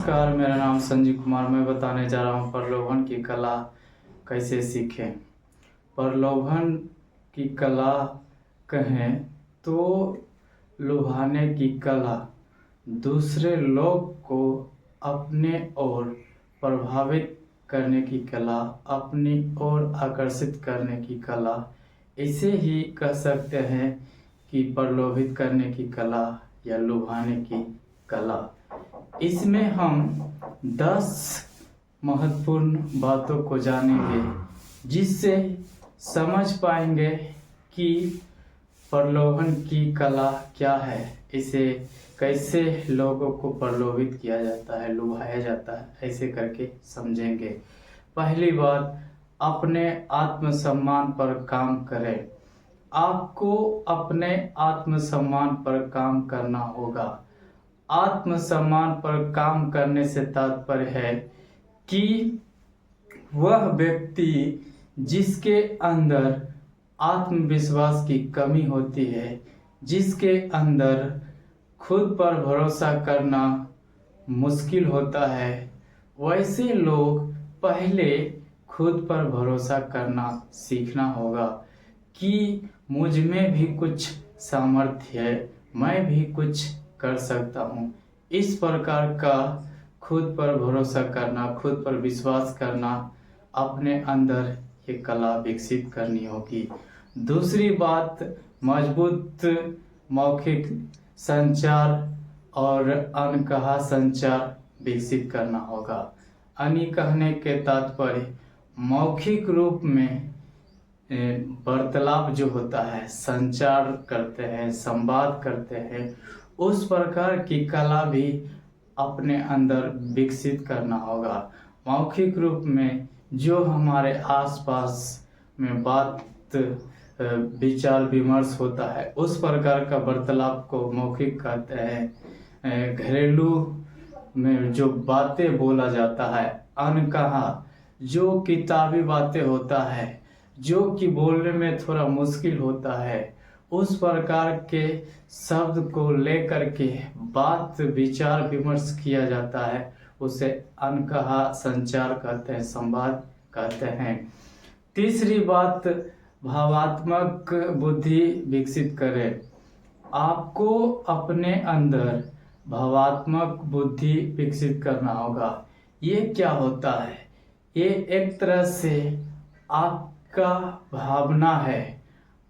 नमस्कार, मेरा नाम संजीव कुमार। मैं बताने जा रहा हूँ प्रलोभन की कला कैसे सीखें। प्रलोभन की कला कहें तो लुभाने की कला, दूसरे लोग को अपने ओर प्रभावित करने की कला, अपनी ओर आकर्षित करने की कला, इसे ही कह सकते हैं कि प्रलोभित करने की कला या लुभाने की कला। इसमें हम 10 महत्वपूर्ण बातों को जानेंगे, जिससे समझ पाएंगे कि प्रलोभन की कला क्या है, इसे कैसे लोगों को प्रलोभित किया जाता है, लुभाया जाता है, ऐसे करके समझेंगे। पहली बात, अपने आत्मसम्मान पर काम करें। आपको अपने आत्मसम्मान पर काम करना होगा। आत्मसम्मान पर काम करने से तात्पर्य है कि वह व्यक्ति जिसके अंदर आत्मविश्वास की कमी होती है, जिसके अंदर खुद पर भरोसा करना मुश्किल होता है, वैसे लोग पहले खुद पर भरोसा करना सीखना होगा कि मुझ में भी कुछ सामर्थ्य है, मैं भी कुछ कर सकता हूँ। इस प्रकार का खुद पर भरोसा करना, खुद पर विश्वास करना, अपने अंदर ये कला विकसित करनी होगी। दूसरी बात, मजबूत मौखिक संचार और अनकहा संचार विकसित करना होगा। अनी कहने के तात्पर्य मौखिक रूप में वार्तालाप जो होता है, संचार करते हैं, संवाद करते हैं, उस प्रकार की कला भी अपने अंदर विकसित करना होगा। मौखिक रूप में जो हमारे आसपास में बात विचार विमर्श होता है, उस प्रकार का वार्तालाप को मौखिक कहते हैं। घरेलू में जो बातें बोला जाता है, अनकहा जो किताबी बातें होता है, जो कि बोलने में थोड़ा मुश्किल होता है, उस प्रकार के शब्द को लेकर के बात विचार विमर्श किया जाता है, उसे अनकहा संचार कहते हैं, संवाद कहते हैं। तीसरी बात, भावात्मक बुद्धि विकसित करें। आपको अपने अंदर भावात्मक बुद्धि विकसित करना होगा। ये क्या होता है? ये एक तरह से आपका भावना है।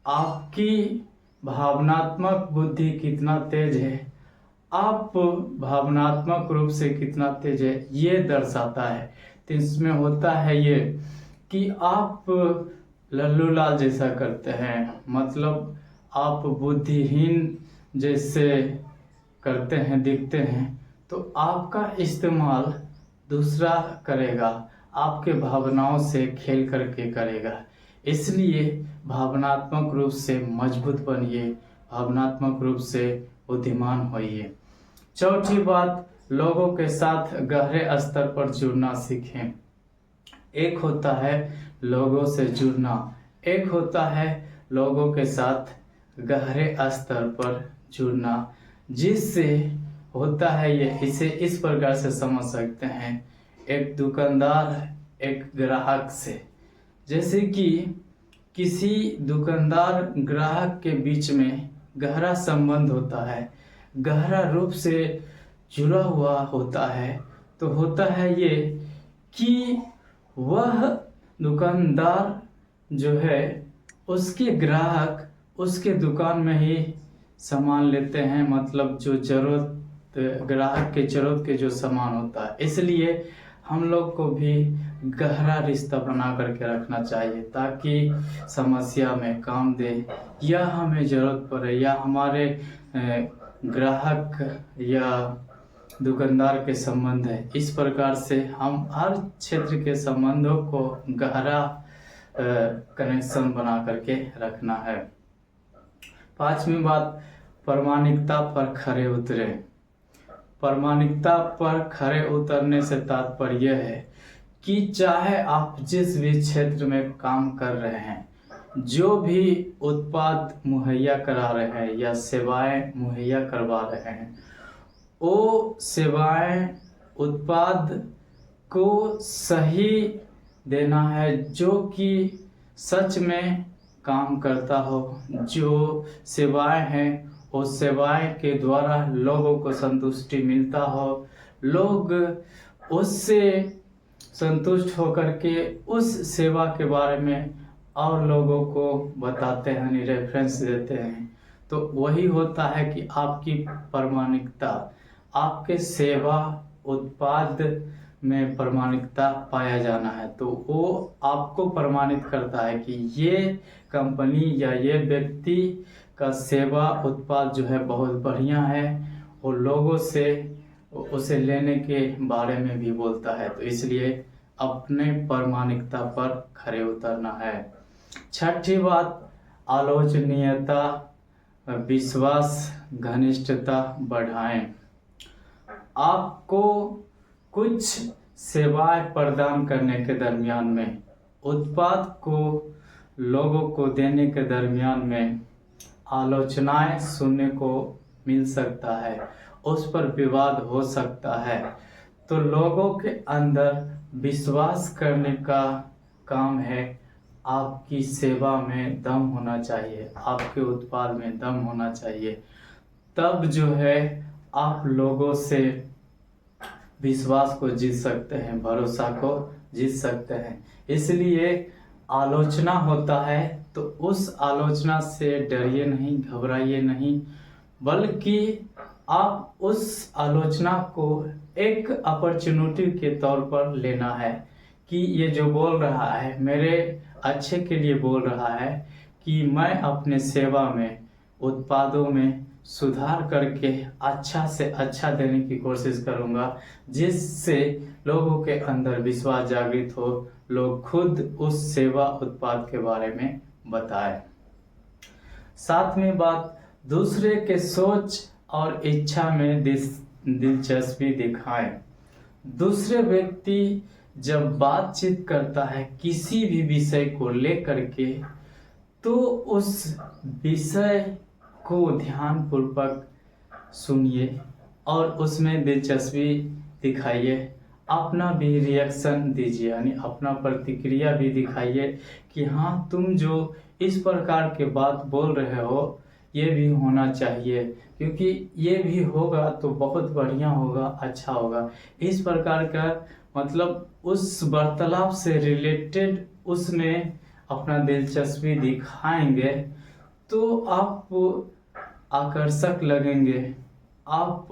आपकी भावनात्मक बुद्धि कितना तेज है, आप भावनात्मक रूप से कितना तेज है, ये दर्शाता है। तो इसमें होता है ये कि आप लल्लू लाल जैसा करते हैं, मतलब आप बुद्धिहीन जैसे करते हैं, दिखते हैं, तो आपका इस्तेमाल दूसरा करेगा, आपके भावनाओं से खेल करके करेगा। इसलिए भावनात्मक रूप से मजबूत बनिए, भावनात्मक रूप से बुद्धिमान होइए। चौथी बात, लोगों के साथ गहरे स्तर पर जुड़ना सीखें। एक होता है लोगों से जुड़ना, एक होता है लोगों के साथ गहरे स्तर पर जुड़ना। जिससे होता है ये, इसे इस प्रकार से समझ सकते हैं। एक दुकानदार एक ग्राहक से, जैसे कि किसी दुकानदार ग्राहक के बीच में गहरा संबंध होता है, गहरा रूप से जुड़ा हुआ होता है, तो होता है ये कि वह दुकानदार जो है, उसके ग्राहक उसके दुकान में ही सामान लेते हैं, मतलब जो जरूरत ग्राहक के जरूरत के जो सामान होता है। इसलिए हम लोग को भी गहरा रिश्ता बना करके रखना चाहिए, ताकि समस्या में काम दे, या हमें ज़रूरत पड़े, या हमारे ग्राहक या दुकानदार के संबंध है, इस प्रकार से हम हर क्षेत्र के संबंधों को गहरा कनेक्शन बना करके रखना है। पांचवी बात, प्रामाणिकता पर खरे उतरे। प्रामाणिकता पर खरे उतरने से तात्पर्य यह है कि चाहे आप जिस भी क्षेत्र में काम कर रहे हैं, जो भी उत्पाद मुहैया करा रहे हैं या सेवाएं मुहैया करवा रहे हैं, वो सेवाएं उत्पाद को सही देना है, जो कि सच में काम करता हो। जो सेवाएं हैं उस सेवाएं के द्वारा लोगों को संतुष्टि मिलता हो, लोग उससे संतुष्ट होकर के उस सेवा के बारे में और लोगों को बताते हैं, रेफरेंस देते हैं। तो वही होता है कि आपकी प्रामाणिकता, आपके सेवा उत्पाद में प्रामाणिकता पाया जाना है। तो वो आपको प्रमाणित करता है कि ये कंपनी या ये व्यक्ति का सेवा उत्पाद जो है बहुत बढ़िया है, और लोगों से उसे लेने के बारे में भी बोलता है। तो इसलिए अपने प्रामाणिकता पर खरे उतरना है। छठी बात, आलोचनीयता, विश्वास, घनिष्ठता बढ़ाएं। आपको कुछ सेवाएं प्रदान करने के दरमियान में, उत्पाद को लोगों को देने के दरमियान में आलोचनाएं सुनने को मिल सकता है, उस पर विवाद हो सकता है। तो लोगों के अंदर विश्वास करने का काम है। आपकी सेवा में दम होना चाहिए, आपके उत्पाद में दम होना चाहिए, तब जो है आप लोगों से विश्वास को जीत सकते हैं, भरोसा को जीत सकते हैं। इसलिए आलोचना होता है तो उस आलोचना से डरिए नहीं, घबराइए नहीं, बल्कि आप उस आलोचना को एक अपॉर्चुनिटी के तौर पर लेना है कि ये जो बोल रहा है मेरे अच्छे के लिए बोल रहा है, कि मैं अपने सेवा में, उत्पादों में सुधार करके अच्छा से अच्छा देने की कोशिश करूंगा, जिससे लोगों के अंदर विश्वास जागृत हो, लोग खुद उस सेवा उत्पाद के बारे में बताएं। सातवीं बात, दूसरे के सोच और इच्छा में दिलचस्पी दिखाएं। दूसरे व्यक्ति जब बातचीत करता है किसी भी विषय को लेकर के, तो उस विषय को ध्यानपूर्वक सुनिए और उसमें दिलचस्पी दिखाइए, अपना भी रिएक्शन दीजिए, यानी अपना प्रतिक्रिया भी दिखाइए कि हाँ, तुम जो इस प्रकार के बात बोल रहे हो ये भी होना चाहिए, क्योंकि ये भी होगा तो बहुत बढ़िया होगा, अच्छा होगा। इस प्रकार का मतलब उस वार्तालाप से रिलेटेड उसमें अपना दिलचस्पी दिखाएंगे तो आप आकर्षक लगेंगे, आप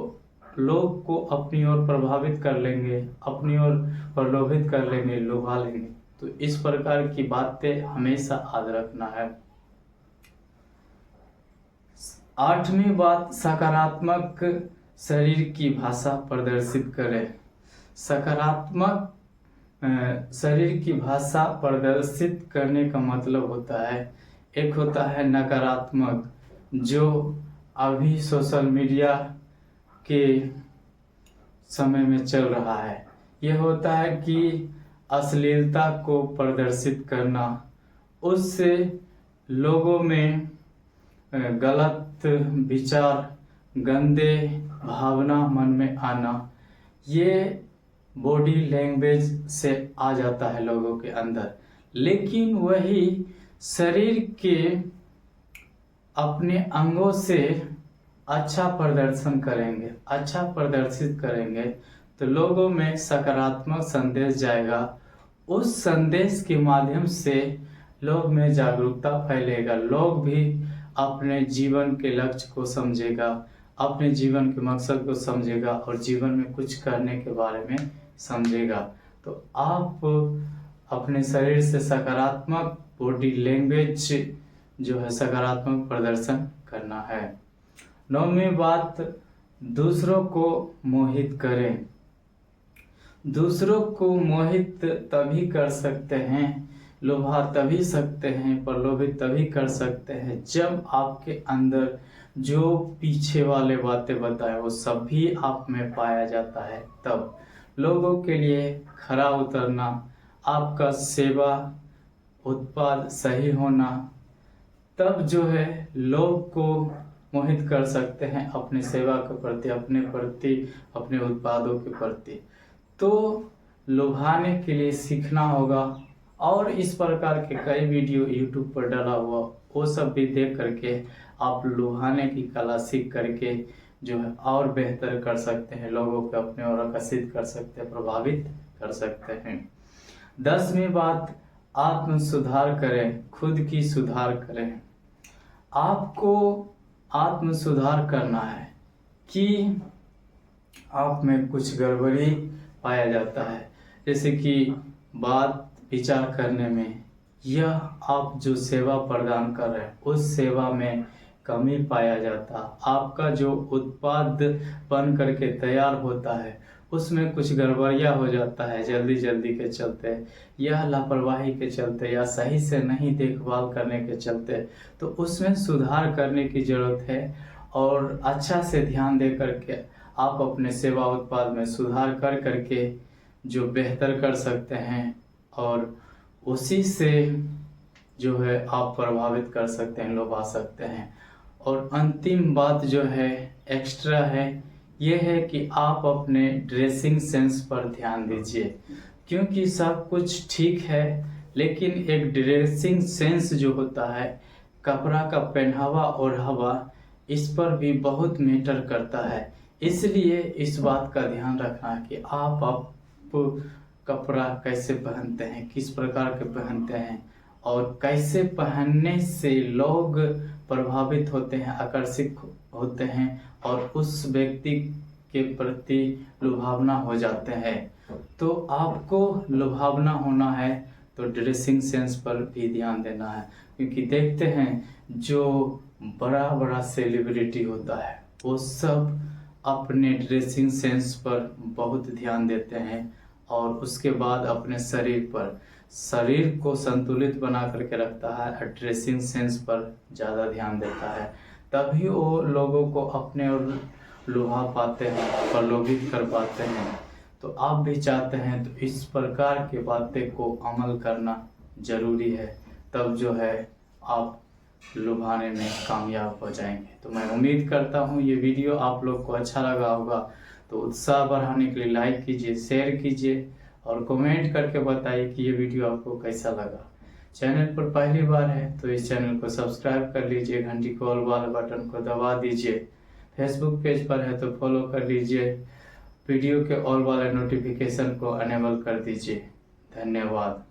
लोग को अपनी ओर प्रभावित कर लेंगे, अपनी ओर प्रलोभित कर लेंगे, लुभा लेंगे। तो इस प्रकार की बातें हमेशा याद रखना है। आठवीं बात, सकारात्मक शरीर की भाषा प्रदर्शित करें। सकारात्मक शरीर की भाषा प्रदर्शित करने का मतलब होता है, एक होता है नकारात्मक, जो अभी सोशल मीडिया के समय में चल रहा है। यह होता है कि अश्लीलता को प्रदर्शित करना, उससे लोगों में गलत विचार, गंदे भावना मन में आना, ये बॉडी लैंग्वेज से आ जाता है लोगों के अंदर। लेकिन वही शरीर के अपने अंगों से अच्छा प्रदर्शन करेंगे, अच्छा प्रदर्शित करेंगे, तो लोगों में सकारात्मक संदेश जाएगा। उस संदेश के माध्यम से लोग में जागरूकता फैलेगा, लोग भी अपने जीवन के लक्ष्य को समझेगा, अपने जीवन के मकसद को समझेगा और जीवन में कुछ करने के बारे में समझेगा। तो आप अपने शरीर से सकारात्मक बॉडी लैंग्वेज जो है, सकारात्मक प्रदर्शन करना है। नौवीं बात, दूसरों को मोहित करें। दूसरों को मोहित तभी कर सकते हैं, लुभा तभी सकते हैं, प्रलोभित तभी कर सकते हैं जब आपके अंदर जो पीछे वाले बातें बताए वो सब भी आप में पाया जाता है। तब लोगों के लिए खरा उतरना, आपका सेवा उत्पाद सही होना, तब जो है लोग को मोहित कर सकते हैं अपनी सेवा के प्रति, अपने उत्पादों के प्रति। तो लुभाने के लिए सीखना होगा, और इस प्रकार के कई वीडियो यूट्यूब पर डाला हुआ, वो सब भी देख करके आप लुभाने की कला सीख करके जो है और बेहतर कर सकते हैं, लोगों को अपने ओर आकर्षित कर सकते हैं, प्रभावित कर सकते हैं। 10वीं बात, आत्म सुधार करें, खुद की सुधार करें। आपको आत्म सुधार करना है कि आप में कुछ गड़बड़ी पाया जाता है, जैसे कि बात विचार करने में, यह आप जो सेवा प्रदान कर रहे हैं उस सेवा में कमी पाया जाता, आपका जो उत्पाद बन करके तैयार होता है उसमें कुछ गड़बड़ियाँ हो जाता है, जल्दी के चलते या लापरवाही के चलते या सही से नहीं देखभाल करने के चलते, तो उसमें सुधार करने की ज़रूरत है। और अच्छा से ध्यान दे करके आप अपने सेवा उत्पाद में सुधार कर करके जो बेहतर कर सकते हैं, और उसी से जो है आप प्रभावित कर सकते हैं, लोभा सकते हैं। और अंतिम बात जो है एक्स्ट्रा है, ये है कि आप अपने ड्रेसिंग सेंस पर ध्यान दीजिए, क्योंकि सब कुछ ठीक है लेकिन एक ड्रेसिंग सेंस जो होता है, कपड़ा का पहनावा और हवा, इस पर भी बहुत मैटर करता है। इसलिए इस बात का ध्यान रखना कि आप कपड़ा कैसे पहनते हैं, किस प्रकार के पहनते हैं, और कैसे पहनने से लोग प्रभावित होते हैं, आकर्षित होते हैं और उस व्यक्ति के प्रति लुभावना हो जाते हैं। तो आपको लुभावना होना है तो ड्रेसिंग सेंस पर भी ध्यान देना है, क्योंकि देखते हैं जो बड़ा सेलिब्रिटी होता है वो सब अपने ड्रेसिंग सेंस पर बहुत ध्यान देते हैं, और उसके बाद अपने शरीर को संतुलित बना करके रखता है और ड्रेसिंग सेंस पर ज़्यादा ध्यान देता है, तभी वो लोगों को अपने ओर लुभा पाते हैं, प्रलोभित कर पाते हैं। तो आप भी चाहते हैं तो इस प्रकार की बातें को अमल करना जरूरी है, तब जो है आप लुभाने में कामयाब हो जाएंगे। तो मैं उम्मीद करता हूँ ये वीडियो आप लोग को अच्छा लगा होगा, तो उत्साह बढ़ाने के लिए लाइक कीजिए, शेयर कीजिए और कमेंट करके बताइए कि ये वीडियो आपको कैसा लगा। चैनल पर पहली बार है तो इस चैनल को सब्सक्राइब कर लीजिए, घंटी को ऑल वाले बटन को दबा दीजिए। फेसबुक पेज पर है तो फॉलो कर लीजिए, वीडियो के ऑल वाले नोटिफिकेशन को अनेबल कर दीजिए। धन्यवाद।